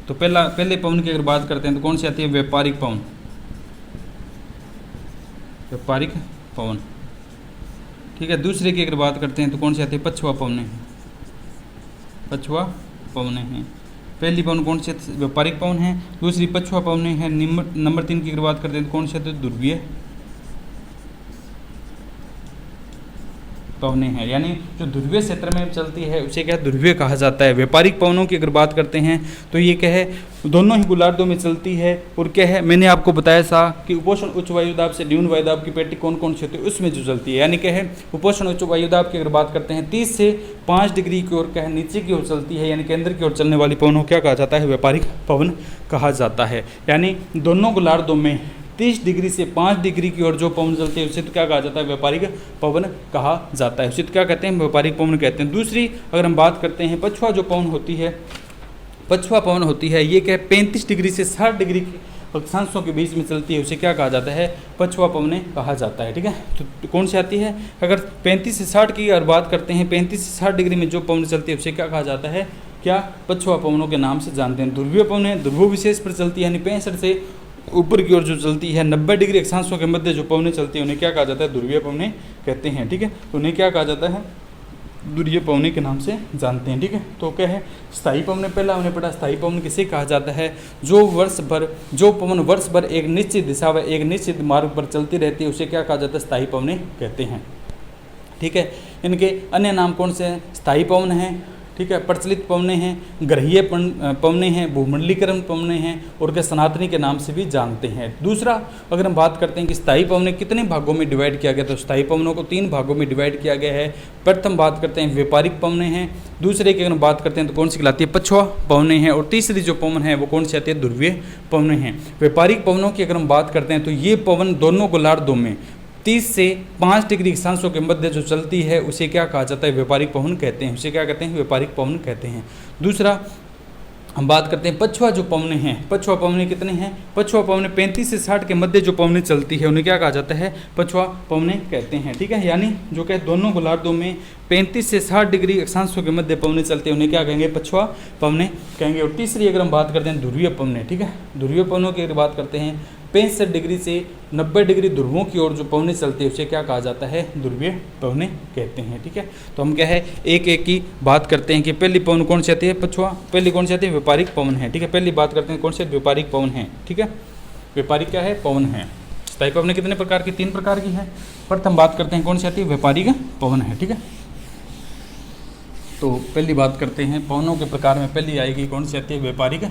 तो पहले पवन की अगर बात करते हैं तो कौन सी आती है, व्यापारिक पवन, ठीक है। दूसरे की अगर बात करते हैं तो कौन सी आती है, पछुआ पवनें हैं। पहली पवन कौन सी, व्यापारिक पवन है, दूसरी पछुआ पवन है। नंबर 3 की अगर बात करते हैं तो कौन सी आती है, ध्रुवीय पवनें हैं। यानी जो ध्रुवीय क्षेत्र में चलती है उसे क्या ध्रुवीय कहा जाता है। व्यापारिक पवनों की अगर बात करते हैं तो ये क्या है, दोनों ही गोलार्धों में चलती है, और क्या है, मैंने आपको बताया था कि उपोष्ण उच्च वायुदाब से न्यून वायुदाब की पेटी कौन कौन सी होती है, उसमें जो चलती है। यानी क्या है, उपोष्ण उच्च वायुदाब की अगर बात करते हैं 30 से 5 डिग्री की ओर क्या है, नीचे की ओर चलती है, यानी केंद्र की ओर चलने वाली पवनों क्या कहा जाता है, व्यापारिक पवन कहा जाता है। यानी दोनों गोलार्धों में 30 डिग्री से 5 डिग्री की ओर जो पवन चलते हैं उसे तो क्या कहा जाता है, व्यापारिक पवन कहा जाता है। उसे तो क्या कहते हैं, व्यापारिक पवन कहते हैं। दूसरी अगर हम बात करते हैं पछुआ जो पवन होती है, पछुआ पवन होती है, ये क्या 35 डिग्री से 60 डिग्री अक्षांशों के बीच में चलती है, उसे क्या कहा जाता है, पछुआ पवनें कहा जाता है, ठीक है। तो कौन सी आती है, अगर 35 से 60 की अगर बात करते हैं, 35 से 60 डिग्री में जो पवन चलती है उसे क्या कहा जाता है, क्या पछुआ पवनों के नाम से जानते हैं। ध्रुवीय पवनें ध्रुव विशेष पर चलती है, यानी 65 से ऊपर की ओर जो चलती है, 90 डिग्री अक्षांशों के मध्य जो पवनें चलती है उन्हें क्या कहा जाता है, ध्रुवीय पवनें कहते हैं, ठीक है। तो उन्हें क्या कहा जाता है, ध्रुवीय पवनें के नाम से जानते हैं, ठीक है। तो क्या है, स्थायी पवन, पहला हमने पढ़ा स्थायी पवन किसे कहा जाता है, जो पवन वर्ष भर एक निश्चित दिशा व एक निश्चित मार्ग पर चलती रहती है, उसे क्या कहा जाता है, स्थायी पवनें कहते हैं, ठीक है। इनके अन्य नाम कौन से हैं, स्थायी पवन हैं, ठीक है, प्रचलित पवनें हैं, ग्रहीय पवनें हैं, भूमंडलीकरण पवनें हैं, और क्या सनातनी के नाम से भी जानते हैं। दूसरा अगर हम बात करते हैं कि स्थायी पवनें कितने भागों में डिवाइड किया गया, तो स्थायी पवनों को 3 भागों में डिवाइड किया गया है। प्रथम बात करते हैं व्यापारिक पवनें हैं, दूसरे की अगर हम बात करते हैं तो कौन सी कहलाती है, पछुआ पवनें हैं, और तीसरी जो पवन है वो कौन सी आती है, ध्रुवीय पवनें हैं। व्यापारिक पवनों की अगर हम बात करते हैं तो ये पवन दोनों गोलार्धों में 30 से 5 डिग्री अक्षांशों के मध्य जो चलती है उसे क्या कहा जाता है, व्यापारिक पवन कहते हैं, उसे क्या कहते हैं, व्यापारिक पवन कहते हैं। दूसरा हम बात करते हैं पछुआ जो पवनें हैं, पछुआ पवनें कितने हैं, पछुआ पवनें 35 से 60 के मध्य जो पवनें चलती है उन्हें क्या कहा जाता है, पछुआ पवनें कहते हैं, ठीक है। यानी जो क्या दोनों गोलार्धों में 35 से 60 डिग्री अक्षांशों के मध्य पवनें चलती है उन्हें क्या कहेंगे, पछुआ पवनें कहेंगे। और तीसरी अगर हम बात करते हैं ध्रुवीय पवनें, ठीक है, ध्रुवीय पवनों की अगर बात करते हैं 65 डिग्री से 90 डिग्री ध्रुवों की ओर जो पवनें चलती है उसे क्या कहा जाता है, ध्रुवीय पवनें कहते हैं, ठीक है। तो हम क्या है एक एक की बात करते हैं कि पहली पवन कौन सी आती है, पछुआ, पहली कौन सी आती है, व्यापारिक पवन है, ठीक है। पहली बात करते हैं कौन से, व्यापारिक पवन है, ठीक है। व्यापारिक क्या है, पवन है। स्थायी पवनें कितने प्रकार की, 3 प्रकार की है। प्रथम बात करते हैं कौन सी आती है, व्यापारिक पवन है, ठीक है। तो पहली बात करते हैं पवनों के प्रकार में पहली आएगी कौन सी आती है, व्यापारिक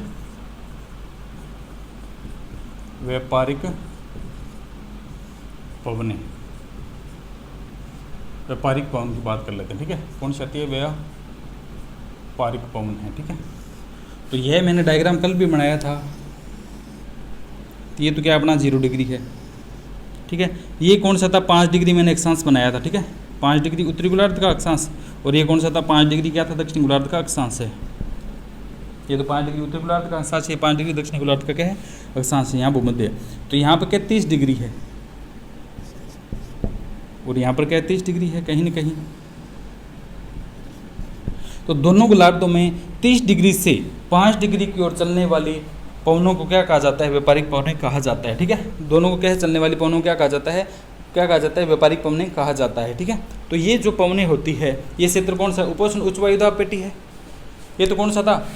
पवनें। व्यापारिक पवन की बात कर लेते हैं, ठीक है। कौन सी आती है, व्यापारिक पवन है, ठीक है। तो यह मैंने डायग्राम कल भी बनाया था, ये तो क्या अपना 0 डिग्री है, ठीक है। ये कौन सा था, 5 डिग्री मैंने अक्षांश बनाया था, ठीक है। 5 डिग्री उत्तरी गोलार्ध का अक्षांश, और ये कौन सा था, 5 डिग्री क्या था, दक्षिणी गोलार्ध का अक्षांश है, ये तो 5 डिग्री उत्तरी गोलार्ध का अक्षांश है, 5 डिग्री दक्षिणी गोलार्ध का क्या है अक्षांश है, यहाँ भूमध्य है। तो यहाँ पर क्या 30 डिग्री है और यहाँ पर क्या 30 डिग्री है कहीं ना कहीं। तो दोनों गोलार्धों में 30 डिग्री से 5 डिग्री की ओर चलने वाली पवनों को क्या कहा जाता है, व्यापारिक पवनें कहा जाता है। ठीक है, दोनों को क्या है चलने वाली पवनों को क्या कहा जाता है, क्या कहा जाता है, व्यापारिक पवनें कहा जाता है। ठीक है, तो ये जो पवनें होती है ये क्षेत्र कौन सा, उपोष्ण उच्च वायुदाब पेटी है। ये तो कौन सा था,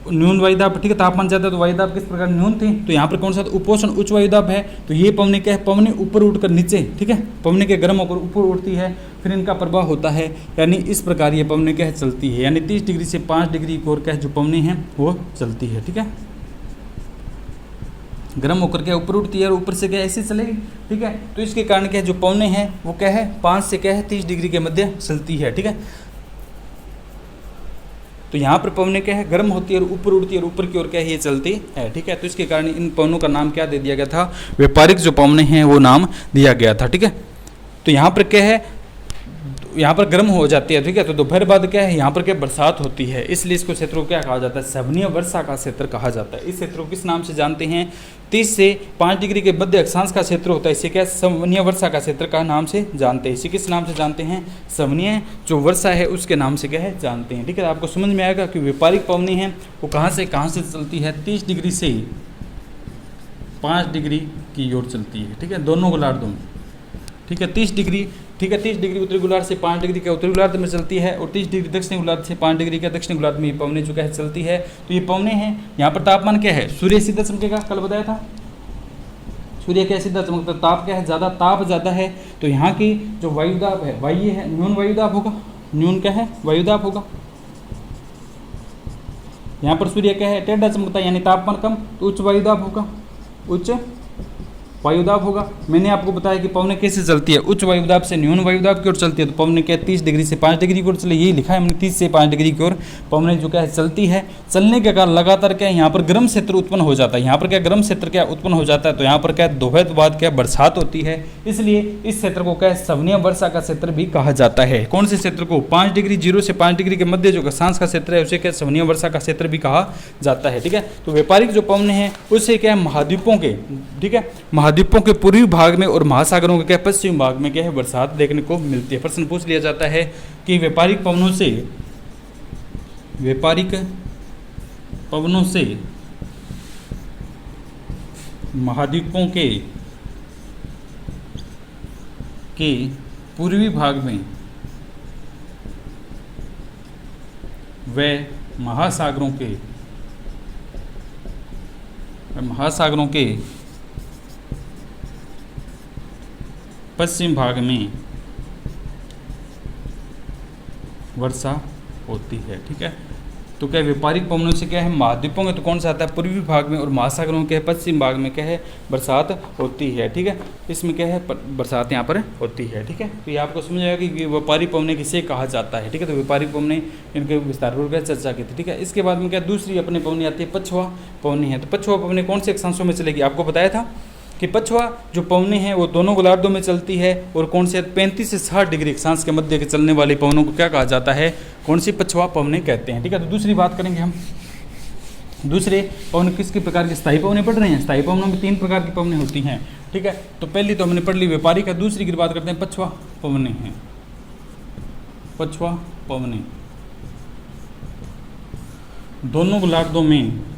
न्यून वायुदाब। ठीक है, तापमान ज़्यादा तो वायुदाब किस प्रकार न्यून थी, तो यहाँ पर कौन सा उपोष्ण उच्च वायुदाब है। तो ये पवनें क्या है, पवनें ऊपर उठकर नीचे, ठीक है, पवनें के गर्म होकर ऊपर उठती है, फिर इनका प्रभाव होता है, यानी इस प्रकार ये पवनें क्या है चलती है, यानी 30 डिग्री से 5 डिग्री की ओर क्या है जो पवनें हैं वो चलती है। ठीक है, गर्म होकर क्या ऊपर उठती है और ऊपर से क्या ऐसे चलेगी। ठीक है, तो इसके कारण क्या है जो पवनें हैं वो क्या है 5 से क्या है 30 डिग्री के मध्य चलती है। ठीक है, तो यहाँ पर पवनें क्या है गर्म होती है और ऊपर उड़ती है और ऊपर की ओर क्या है ये चलती है। ठीक है, तो इसके कारण इन पवनों का नाम क्या दे दिया गया था, व्यापारिक जो पवनें हैं वो नाम दिया गया था। ठीक है, तो यहाँ पर क्या है, यहाँ पर गर्म हो जाती है। ठीक है, तो दोपहर बाद क्या है यहाँ पर क्या बरसात होती है, इसलिए इसको क्षेत्र को क्या कहा जाता है, सवनीय वर्षा का क्षेत्र कहा जाता है। इस क्षेत्र को किस नाम से जानते हैं, 30 से 5 डिग्री के मध्य अक्षांश का क्षेत्र होता है, इसे क्या सवनीय वर्षा का क्षेत्र का नाम से जानते हैं। इसे किस नाम से जानते हैं, सवनीय जो वर्षा है उसके नाम से क्या है जानते हैं। ठीक है, आपको समझ में आएगा कि व्यापारिक पवनें हैं वो कहाँ से चलती है, 30 डिग्री से 5 डिग्री की ओर चलती है। ठीक है, दोनों गोलार्धों में। ठीक है, 30 डिग्री, ठीक है 30 डिग्री उत्तरी गोलार्ध से 5 डिग्री के उत्तरी गोलार्ध में चलती है और 30 डिग्री दक्षिणी गोलार्ध से 5 डिग्री के दक्षिणी गोलार्ध में ये पवनें जो क्या है चलती है। तो ये पवनें हैं, यहाँ पर तापमान क्या है, सूर्य सीधा चमकेगा, कल बताया था सूर्य क्या सीधा चमकता, ताप क्या है ज़्यादा, ताप ज़्यादा है, तो यहाँ की जो वायुदाब है वायु है न्यून वायुदाब होगा, न्यून क्या है वायुदाब होगा। यहाँ पर सूर्य क्या है टेढ़ा चमकता है यानी तापमान कम, तो उच्च वायुदाब होगा, उच्च वायुदाब होगा। मैंने आपको बताया कि पवनें कैसे चलती है, उच्च वायुदाब से न्यून वायुदाब की ओर चलती है। तो पवनें क्या 30 डिग्री से 5 डिग्री की ओर चले, यही लिखा है हमने 30 से 5 डिग्री की ओर पवनें जो क्या है चलती है। चलने के कारण लगातार क्या है यहाँ पर गर्म क्षेत्र उत्पन्न हो जाता है, यहाँ पर क्या गर्म क्षेत्र क्या उत्पन्न हो जाता है, तो यहाँ पर क्या दोपहर बाद क्या बरसात होती है, इसलिए इस क्षेत्र को क्या सवनीय वर्षा का क्षेत्र भी कहा जाता है। कौन से क्षेत्र को, 5 डिग्री 0 से 5 डिग्री के मध्य जो अक्षांश का क्षेत्र है उसे क्या सवनीय वर्षा का क्षेत्र भी कहा जाता है। ठीक है, तो व्यापारिक जो पवनें हैं उससे क्या है महाद्वीपों के, ठीक है महाद्वीपों के पूर्वी भाग में और महासागरों के क्या पश्चिम भाग में क्या है बरसात देखने को मिलती है। प्रश्न पूछ लिया जाता है कि व्यापारिक पवनों से महाद्वीपों के पूर्वी भाग में व महासागरों के पश्चिम भाग में वर्षा होती है। ठीक है, तो क्या व्यापारिक पवनों से क्या है महाद्वीपों में तो कौन सा आता है पूर्वी भाग में और महासागरों के पश्चिम भाग में क्या है बरसात होती है। ठीक है, इसमें क्या है बरसात यहाँ पर होती है। ठीक है, तो ये आपको समझ आएगा कि व्यापारिक पवनें किसे कहा जाता है। ठीक है, तो व्यापारिक पवनें इनके विस्तारपूर्वक चर्चा की थी। ठीक है, इसके बाद में क्या दूसरी अपनी पवनी आती है पछुआ पवनी है। तो पछुआ पवनी कौन से अक्षांशों में चलेगी, आपको बताया था कि पछुआ जो पवनें हैं वो दोनों गोलार्धों में चलती है और कौन से 35 से 60 डिग्री अक्षांश के मध्य के चलने वाली पवनों को क्या कहा जाता है, कौन सी पछुआ पवनें कहते हैं। ठीक है, तो दूसरी बात करेंगे हम, दूसरे पवन किसके प्रकार की स्थायी पवनें पढ़ रहे हैं। स्थायी पवनों में 3 प्रकार की पवनें होती हैं। ठीक है, तो पहली तो हमने पढ़ ली व्यापारिक है, दूसरी की बात करते हैं पछुआ पवनें हैं। पछुआ पवनें दोनों गोलार्धों में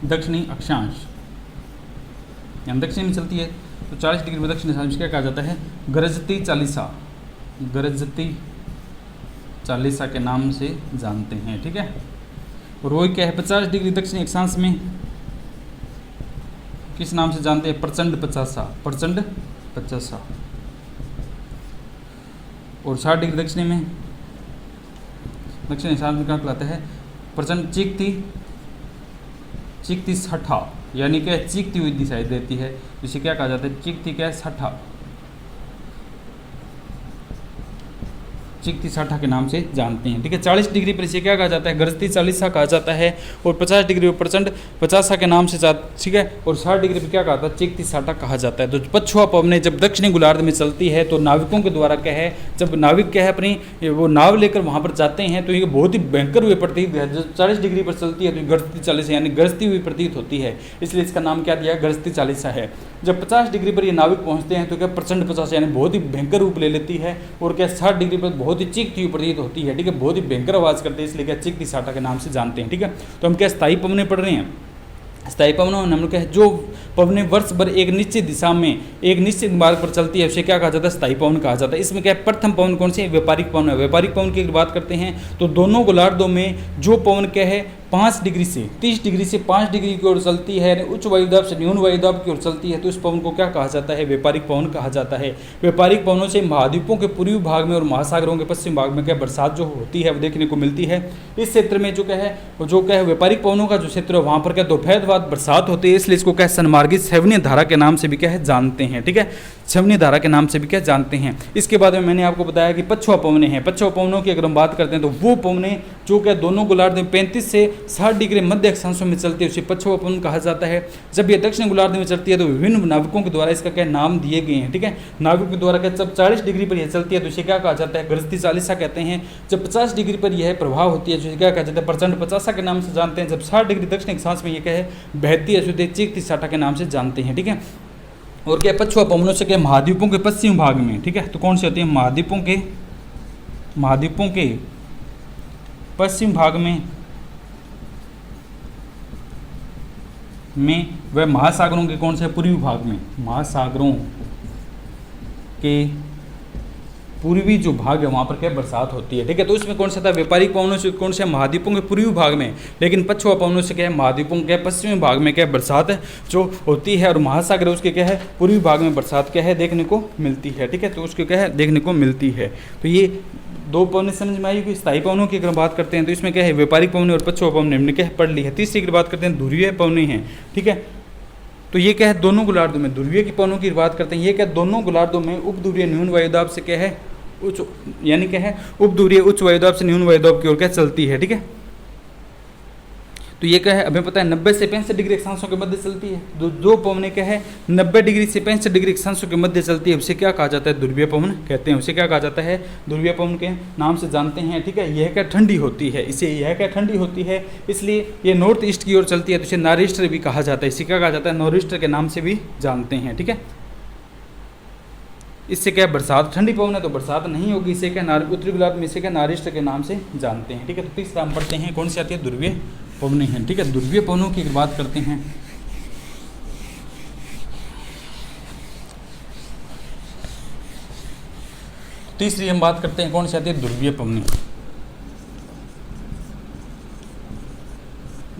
दक्षिणी अक्षांश यानी दक्षिण में चलती है, तो 40 डिग्री पर दक्षिण अक्षांश क्या कहा जाता है? गरजती चालीसा, गरजती चालीसा के नाम से जानते हैं। ठीक है, और वही क्या है 50 डिग्री दक्षिणी अक्षांश में किस नाम से जानते हैं? प्रचंड पचासा, प्रचंड पचासा। और 60 डिग्री दक्षिणी में दक्षिणी अक्षांश में क्या कहलाता है? प्रचंड चीखती, चीखती सठा, यानी कि चीखती हुई दिखाई देती है, जिसे क्या कहा जाता है? चीखती क्या है? सठा, चीखती साठा के नाम से जानते हैं। ठीक है, 40 डिग्री पर इसे क्या कहा जाता है? गरजती चालीसा कहा जाता है। और 50 डिग्री पर प्रचंड पचासा के नाम से ठीक है, और 60 डिग्री पर क्या कहा जाता है? चीखती साठा कहा जाता है। तो पछुआ पवनें जब दक्षिणी गोलार्ध में चलती है तो नाविकों के द्वारा क्या है, जब नाविक क्या है अपनी वो नाव लेकर वहाँ पर जाते हैं तो ये बहुत ही भयंकर हुए प्रतीत है। जब 40 डिग्री पर चलती है तो गरजती चालीसा यानी गरजती हुई प्रतीत होती है, इसलिए इसका नाम क्या दिया? गरजती चालीसा है। जब 50 डिग्री पर ये नाविक पहुँचते हैं तो क्या प्रचंड पचासा यानी बहुत ही भयंकर रूप ले लेती है, और क्या 60 डिग्री पर बहुत ही चीखती हुई प्रतीत होती है। ठीक है, बहुत ही भयंकर आवाज करते हैं, इसलिए क्या चीखती साठा के नाम से जानते हैं। ठीक है, तो हम क्या स्थायी पवनें पढ़ रहे हैं। स्थायी पवनों में हम लोग क्या है, जो पवनें वर्ष भर एक निश्चित दिशा में एक निश्चित मार्ग पर चलती है उसे क्या कहा जाता है? स्थायी पवन कहा जाता है। इसमें क्या है, प्रथम पवन कौन से? व्यापारिक पवन है। व्यापारिक पवन की बात करते हैं तो दोनों गोलार्धों में जो पवन क्या है 5 डिग्री से 30 डिग्री से 5 डिग्री की ओर चलती है, उच्च वायुदाब से न्यून वायुदाब की ओर चलती है, तो इस पवन को क्या कहा जाता है? व्यापारिक पवन कहा जाता है। व्यापारिक पवनों से महाद्वीपों के पूर्वी भाग में और महासागरों के पश्चिम भाग में क्या बरसात जो होती है वो देखने को मिलती है। इस क्षेत्र में जो क्या है व्यापारिक पवनों का जो क्षेत्र है वहाँ पर क्या दोपहर बाद बरसात होती है, इसलिए इसको क्या सन्मार्गित सेवनीय धारा के नाम से भी क्या है जानते हैं। ठीक है, सेवनीय धारा के नाम से भी क्या जानते हैं। इसके बाद में मैंने आपको बताया कि पछुआ पवनें हैं। पछुआ पवनों की अगर हम बात करते हैं तो वो पवनें जो क्या दोनों गोलार्ध में 35 से 60 डिग्री मध्य अक्षांशों में चलती है उसे पछुआ पवन कहा जाता है। जब ये दक्षिण गोलार्ध में चलती है तो विभिन्न नाविकों के द्वारा इसका क्या नाम दिए गए हैं। ठीक है, नाविक के द्वारा क्या जब 40 डिग्री पर यह चलती है तो इसे क्या कहा जाता है? गरजती चालीसा कहते हैं। जब 50 डिग्री पर यह प्रभाव होती है तो क्या कहा जाता है? प्रचंड पचासा के नाम से जानते हैं। जब 60 डिग्री दक्षिण अक्षांश में यह क्या है बहती है चीखती साठा के नाम से जानते हैं। ठीक है, और क्या पछुआ पवनों से क्या महाद्वीपों के पश्चिम भाग में, ठीक है, तो कौन से होते हैं? महाद्वीपों के पश्चिम भाग में वह महासागरों के कौन से पूर्वी भाग में, महासागरों के पूर्वी जो भाग है वहाँ पर क्या बरसात होती है। ठीक है, तो उसमें कौन सा था? व्यापारिक पवनों से कौन से? महाद्वीपों के पूर्वी भाग में। लेकिन पछुआ पवनों से क्या है महाद्वीपों के पश्चिमी भाग में क्या बरसात जो होती है, और महासागर उसके क्या है पूर्वी भाग में बरसात क्या है देखने को मिलती है। ठीक है, तो उसके क्या है देखने को मिलती है। तो ये दो पवनें समझ में आई कि स्थायी पवनों की अगर बात करते हैं तो इसमें क्या है व्यापारिक पवनें और पछुआ पवनें हमने क्या पढ़ ली है। तीसरी की बात करते हैं ध्रुवीय पवनें हैं। ठीक है, तो ये क्या है दोनों गोलार्धों में ध्रुवीय की पवनों की बात करते हैं। ये क्या दोनों गोलार्धों में उपध्रुवीय न्यून वायुदाब से क्या है उच्च यानी क्या है उपध्रुवीय उच्च वायुदाब से न्यून वायुदाब की ओर क्या चलती है। ठीक है, तो ये क्या है हमें पता है 90 से 65 डिग्री अक्षांशों के मध्य चलती है। जो पवनें क्या है 90 डिग्री से 65 डिग्री अक्षांशों के मध्य चलती है उसे क्या कहा जाता है? ध्रुवीय पवन कहते हैं। उसे क्या कहा जाता है? ध्रुवीय पवन के नाम से जानते हैं। ठीक है, यह क्या ठंडी होती है, इसे यह क्या ठंडी होती है, इसलिए ये नॉर्थ ईस्ट की ओर चलती है तो इसे नॉरिस्टर भी कहा जाता है। इसे क्या कहा जाता है? नॉरिस्टर के नाम से भी जानते हैं। ठीक है, इससे क्या बरसात ठंडी पवन है तो बरसात नहीं होगी, इसे क्या उत्तरी गोलार्ध में इसे क्या नॉरिस्टर के नाम से जानते हैं। ठीक है, तो तीसरा हम पढ़ते हैं कौन सी आती है? ध्रुवीय पवनें हैं। ठीक है, ध्रुवीय पवनों की बात करते हैं। तीसरी हम बात करते हैं कौन सी आती है? ध्रुवीय पवनें।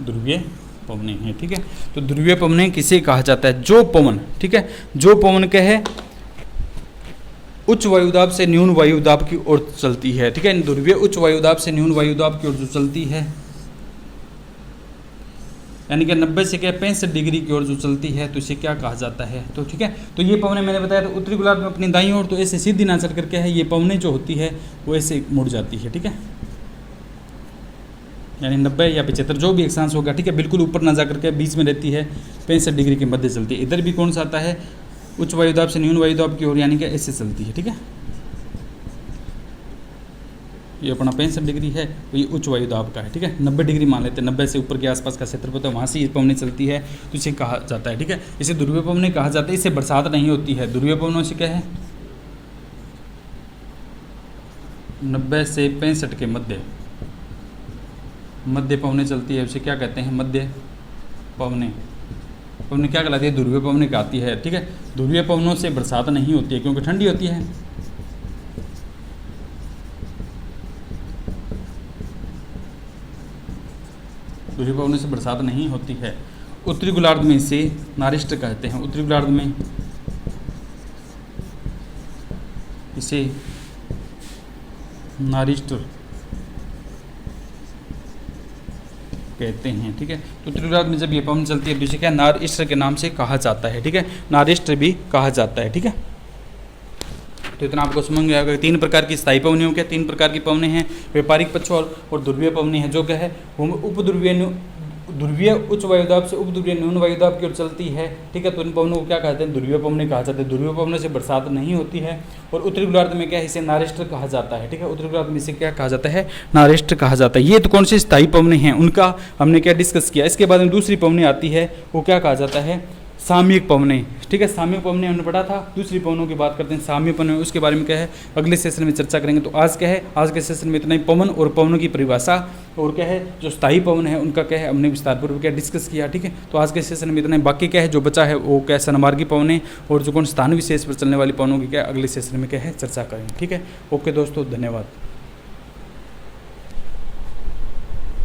ध्रुवीय पवनें हैं। ठीक है, तो ध्रुवीय पवनें किसे कहा जाता है? जो पवन, ठीक है, जो पवन क्या है उच्च वायुदाब से न्यून वायुदाब की ओर चलती है। ठीक है, ध्रुवीय उच्च वायुदाब से न्यून वायुदाब की ओर जो चलती है यानी कि 90 से क्या 65 डिग्री की ओर जो चलती है तो इसे क्या कहा जाता है? तो ठीक है, तो ये पवनें मैंने बताया तो उत्तरी गोलार्ध में अपनी दाईं ओर तो ऐसे सीधी ना चल कर क्या है ये पवनें जो होती है वो ऐसे मुड़ जाती है। ठीक है, यानी 90 या 75 जो भी अक्षांश होगा। ठीक है, बिल्कुल ऊपर ना जा करके बीच में रहती है 65 डिग्री के मध्य चलती है। इधर भी कौन सा आता है? उच्च वायुदाब से न्यून वायुदाब की ओर, यानी कि ऐसे चलती है। ठीक है, ये अपना 65 डिग्री है तो ये उच्च वायुदाब का है। ठीक है, 90 डिग्री मान लेते हैं, 90 से ऊपर के आसपास का क्षेत्रफल तो वहाँ से ये पवनें चलती है तो इसे कहा जाता है। ठीक है, इसे ध्रुवीय पवनें कहा जाता है। इससे बरसात नहीं होती है। ध्रुवीय पवनों से क्या है 90 से 65 के मध्य पवनें चलती है, उसे क्या कहते हैं? मध्य पवनें, पवनें क्या कहलाती है? ध्रुवीय पवनें कहती है। ठीक है, ध्रुवीय पवनों से बरसात नहीं होती है क्योंकि ठंडी होती है। ध्रुवीय पवनों से बरसात नहीं होती है। उत्तरी गोलार्ध में इसे नारिष्ट कहते हैं। उत्तरी गोलार्ध में इसे नारिष्ट कहते हैं। ठीक है, तो उत्तरी गोलार्ध में जब ये पवन चलती है तो इसे क्या नारिष्ट के नाम से कहा जाता है। ठीक है, नारिष्ट भी कहा जाता है। ठीक है, तो इतना आपको समझ में आएगा। 3 प्रकार की स्थायी पवनें हो क्या? 3 प्रकार की पवनें हैं, व्यापारिक पक्ष और ध्रुवीय पवनें हैं, जो क्या है वो ध्रुवीय उच्च वायुदाब से उपध्रुवीय न्यून वायुदाब की ओर चलती है। ठीक है, तो इन पवनों को क्या कहते हैं? ध्रुवीय पवनें कहा जाता है। ध्रुवीय पवनों से बरसात नहीं होती है। और उत्तरी गोलार्ध में क्या है? इसे नारिष्ट कहा जाता है। ठीक है, उत्तरी गोलार्ध में इसे क्या कहा जाता है? नारिष्ट कहा जाता है। ये तो कौन सी स्थायी पवनें हैं उनका हमने क्या डिस्कस किया। इसके बाद में दूसरी पवनें आती है, वो क्या कहा जाता है? सामयिक पवनें। ठीक है, सामयिक पवनें हमने पढ़ा था। दूसरी पवनों की बात करते हैं, सामयिक पवनें, उसके बारे में क्या है अगले सेशन में चर्चा करेंगे। तो आज क्या है, आज के सेशन में इतना ही। पवन और पवनों की परिभाषा और क्या है जो स्थायी पवन है उनका क्या है हमने विस्तारपूर्वक क्या डिस्कस किया। ठीक है, तो आज के सेशन में इतना ही। बाकी क्या है जो बचा है वो क्या सनमार्गी पवनें और जो कौन स्थान विशेष पर चलने वाली पवनों की क्या अगले सेशन में क्या है चर्चा करेंगे। ठीक है, ओके दोस्तों, धन्यवाद।